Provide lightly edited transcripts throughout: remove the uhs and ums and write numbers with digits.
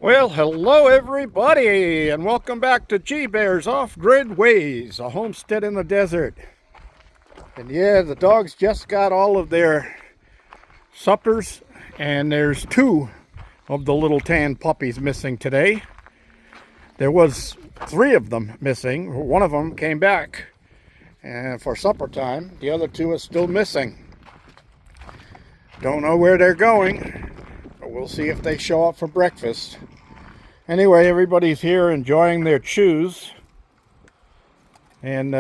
Well, hello everybody, and welcome back to G Bear's Off-Grid Ways, a homestead in the desert. And yeah, the dogs just got all of their suppers, and there's two of the little tan puppies missing today. There was three of them missing. One of them came back and for supper time. The other two are still missing. Don't know where they're going, but we'll see if they show up for breakfast. Anyway, everybody's here enjoying their chews, and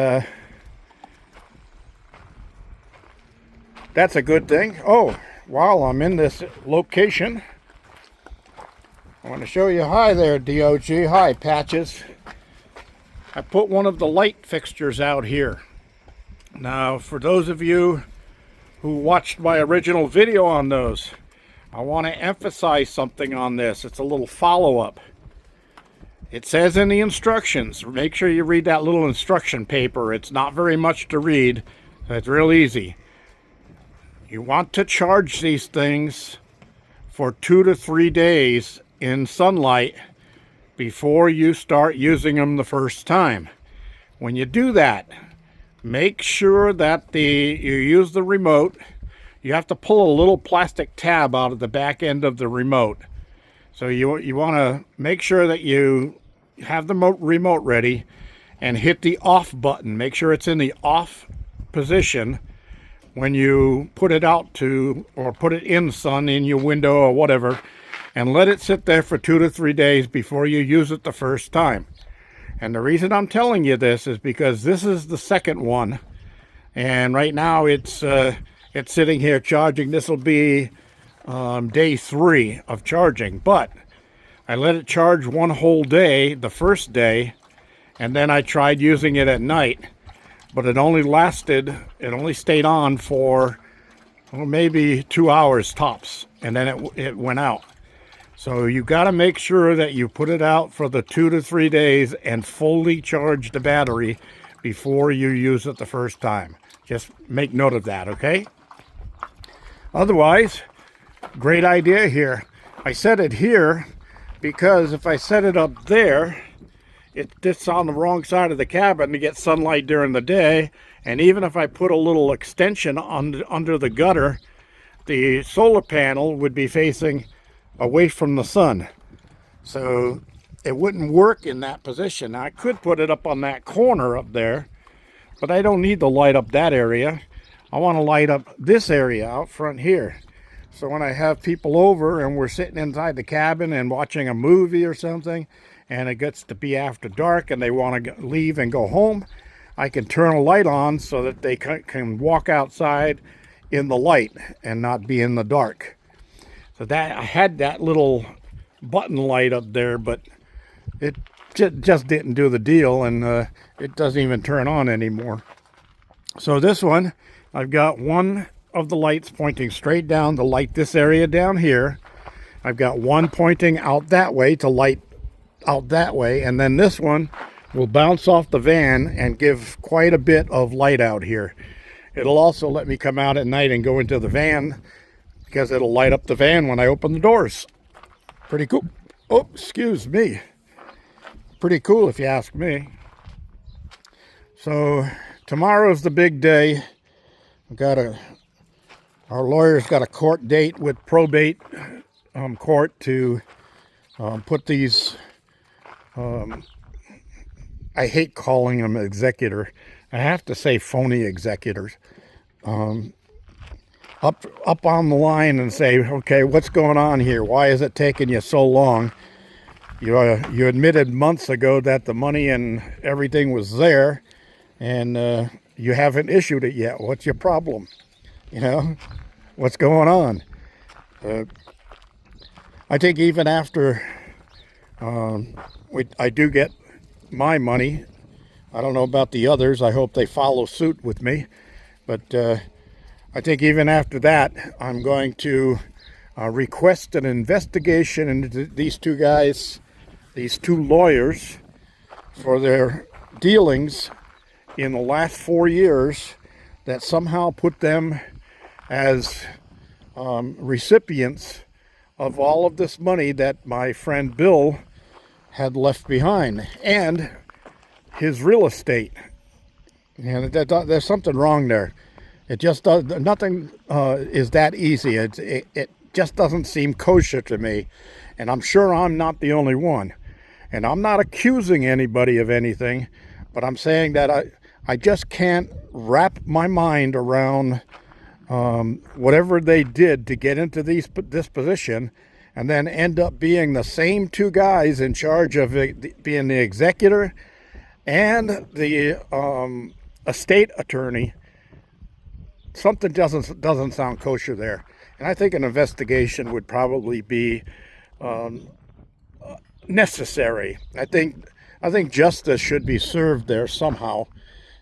that's a good thing. Oh, while I'm in this location, I want to show you. Hi there, DOG. Hi, Patches. I put one of the light fixtures out here. Now, for those of you who watched my original video on those, I want to emphasize something on this. It's a little follow-up. It says in the instructions, make sure you read that little instruction paper. It's not very much to read, so it's real easy. You want to charge these things for 2 to 3 days in sunlight before you start using them the first time. When you do that, make sure that you use the remote. You have to pull a little plastic tab out of the back end of the remote. So you want to make sure that you have the remote ready and hit the off button. Make sure it's in the off position when you put it out to, or put it in sun in your window or whatever, and let it sit there for 2 to 3 days before you use it the first time. And the reason I'm telling you this is because this is the second one, and right now it's sitting here charging. This will be day 3 of charging, but I let it charge one whole day the first day, and then I tried using it at night, but it only stayed on for maybe 2 hours tops, and then it went out. So you got to make sure that you put it out for the 2 to 3 days and fully charge the battery before you use it the first time. Just make note of that, okay? Otherwise, great idea here. I set it here because if I set it up there, it sits on the wrong side of the cabin to get sunlight during the day. And even if I put a little extension under the gutter, the solar panel would be facing away from the sun. So it wouldn't work in that position. Now, I could put it up on that corner up there, but I don't need to light up that area. I want to light up this area out front here. So when I have people over and we're sitting inside the cabin and watching a movie or something, and it gets to be after dark and they want to leave and go home, I can turn a light on so that they can walk outside in the light and not be in the dark. So that I had that little button light up there, but it just didn't do the deal, and it doesn't even turn on anymore. So this one, I've got one of the lights pointing straight down to light this area down here. I've got one pointing out that way to light out that way, and then this one will bounce off the van and give quite a bit of light out here. It'll also let me come out at night and go into the van because it'll light up the van when I open the doors. Pretty cool. Oh, excuse me. Pretty cool if you ask me. So tomorrow's the big day. Our lawyer's got a court date with probate court to put these, I hate calling them executor. I have to say phony executors. Up on the line and say, okay, what's going on here? Why is it taking you so long? You admitted months ago that the money and everything was there, and you haven't issued it yet. What's your problem? You know, what's going on? I think even after I do get my money, I don't know about the others. I hope they follow suit with me. But I think even after that, I'm going to request an investigation into these two guys, these two lawyers, for their dealings in the last 4 years that somehow put them as recipients of all of this money that my friend Bill had left behind, and his real estate. And there's something wrong there. It just does, nothing is that easy. It just doesn't seem kosher to me. And I'm sure I'm not the only one. And I'm not accusing anybody of anything, but I'm saying that I just can't wrap my mind around whatever they did to get into this position, and then end up being the same two guys in charge of being the executor and the estate attorney. Something doesn't sound kosher there, and I think an investigation would probably be necessary. I think justice should be served there somehow,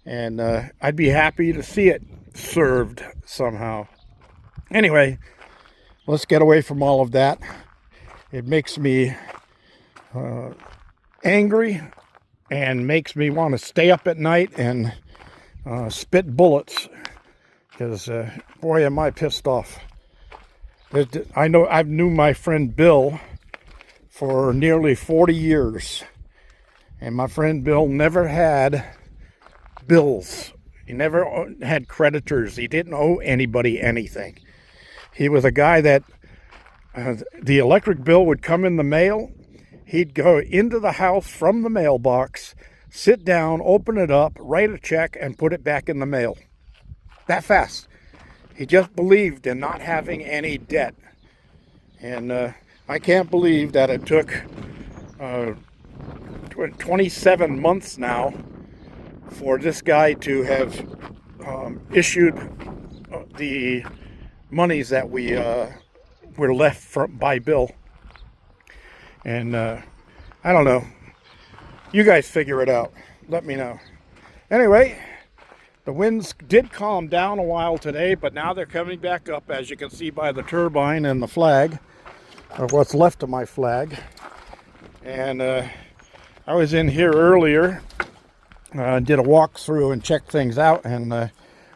and I'd be happy to see it served somehow. Anyway, let's get away from all of that. It makes me angry and makes me want to stay up at night and spit bullets, because boy, am I pissed off. I've knew my friend Bill for nearly 40 years, and my friend Bill never had bills. He never had creditors. He didn't owe anybody anything. He was a guy that the electric bill would come in the mail. He'd go into the house from the mailbox, sit down, open it up, write a check, and put it back in the mail. That fast. He just believed in not having any debt. And I can't believe that it took 27 months now for this guy to have issued the monies that we were left by Bill. And I don't know. You guys figure it out. Let me know. Anyway, the winds did calm down a while today, but now they're coming back up, as you can see by the turbine and the flag, or what's left of my flag. And I was in here earlier, did a walkthrough and checked things out, and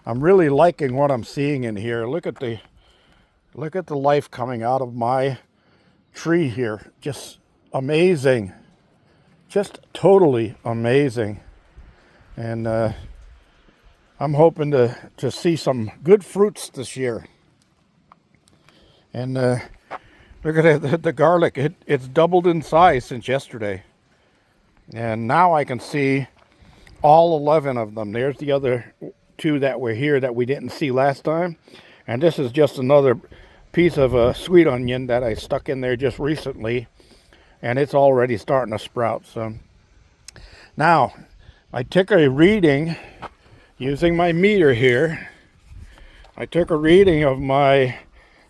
I'm really liking what I'm seeing in here. Look at the life coming out of my tree here. Just amazing. Just totally amazing. And I'm hoping to see some good fruits this year. And look at the garlic. It's doubled in size since yesterday. And now I can see all 11 of them. There's the other 2 that were here that we didn't see last time. And this is just another piece of a sweet onion that I stuck in there just recently. And it's already starting to sprout. So now I took a reading using my meter here. I took a reading of my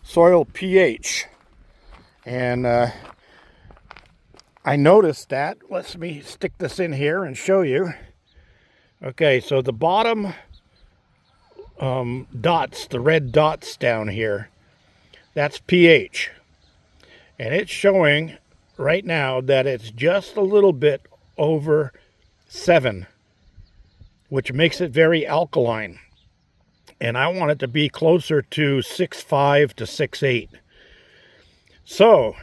soil pH. And I noticed that. Let me stick this in here and show you. Okay, so the bottom dots, the red dots down here, that's pH. And it's showing right now that it's just a little bit over 7, which makes it very alkaline. And I want it to be closer to 6.5 to 6.8. So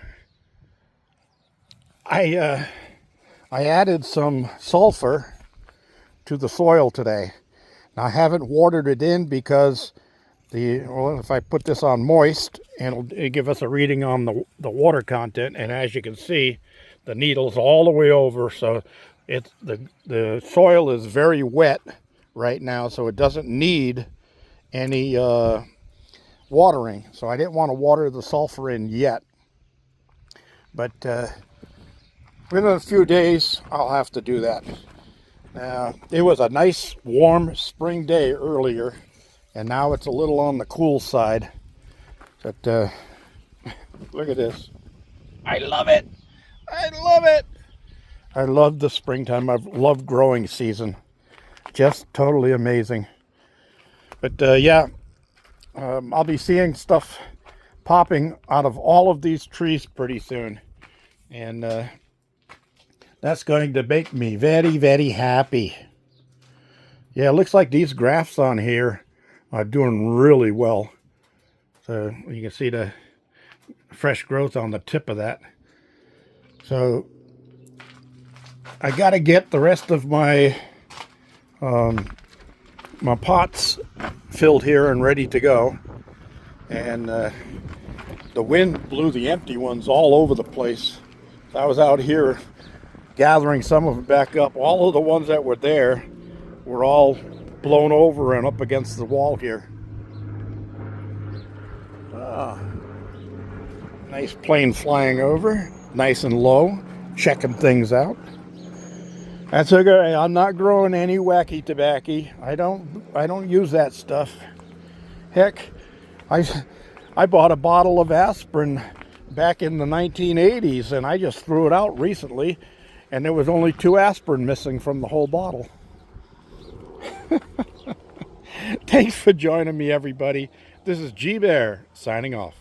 I added some sulfur to the soil today. Now, I haven't watered it in because if I put this on moist, it'll give us a reading on the water content. And as you can see, the needle's all the way over. So it's the soil is very wet right now, so it doesn't need any watering. So I didn't want to water the sulfur in yet. But within a few days, I'll have to do that. It was a nice, warm spring day earlier, and now it's a little on the cool side. But look at this. I love it. I love it. I love the springtime. I've loved growing season. Just totally amazing. But yeah, I'll be seeing stuff popping out of all of these trees pretty soon. And that's going to make me very, very happy. Yeah, it looks like these grafts on here are doing really well. So you can see fresh growth on the tip of that. So I got to get the rest of my my pots filled here and ready to go. And the wind blew the empty ones all over the place. So I was out here gathering some of them back up. All of the ones that were there were all blown over and up against the wall here. Nice plane flying over, nice and low, checking things out. That's okay. I'm not growing any wacky tobacco. I don't use that stuff. Heck, I bought a bottle of aspirin back in the 1980s, and I just threw it out recently, and there was only 2 aspirin missing from the whole bottle. Thanks for joining me, everybody. This is G Bear signing off.